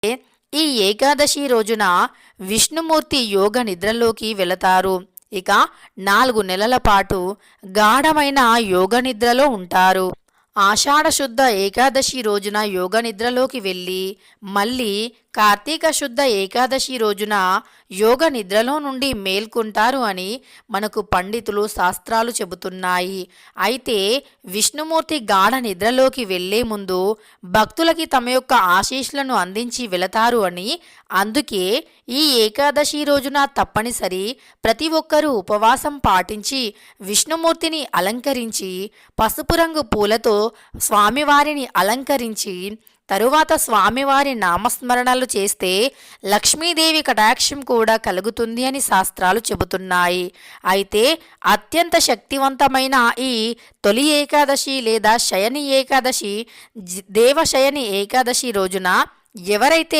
ఈ ఏకాదశి రోజున విష్ణుమూర్తి యోగ నిద్రలోకి వెళతారు. ఇక 4 నెలల పాటు గాఢమైన యోగ నిద్రలో ఉంటారు. ఆషాఢ శుద్ధ ఏకాదశి రోజున యోగ నిద్రలోకి వెళ్ళి మళ్ళీ కార్తీక శుద్ధ ఏకాదశి రోజున యోగ నిద్రలో నుండి మేల్కొంటారు అని మనకు పండితులు శాస్త్రాలు చెబుతున్నాయి. అయితే విష్ణుమూర్తి గాఢ నిద్రలోకి వెళ్లే ముందు భక్తులకి తమ యొక్క ఆశీస్సులను అందించి వెళతారు అని, అందుకే ఈ ఏకాదశి రోజున తప్పనిసరి ప్రతి ఒక్కరూ ఉపవాసం పాటించి విష్ణుమూర్తిని అలంకరించి పసుపు రంగు పూలతో స్వామివారిని అలంకరించి తరువాత స్వామివారి నామస్మరణలు చేస్తే లక్ష్మీదేవి కటాక్షం కూడా కలుగుతుంది అని శాస్త్రాలు చెబుతున్నాయి. అయితే అత్యంత శక్తివంతమైన ఈ తొలి ఏకాదశి లేదా శయని ఏకాదశి దేవశయని ఏకాదశి రోజున ఎవరైతే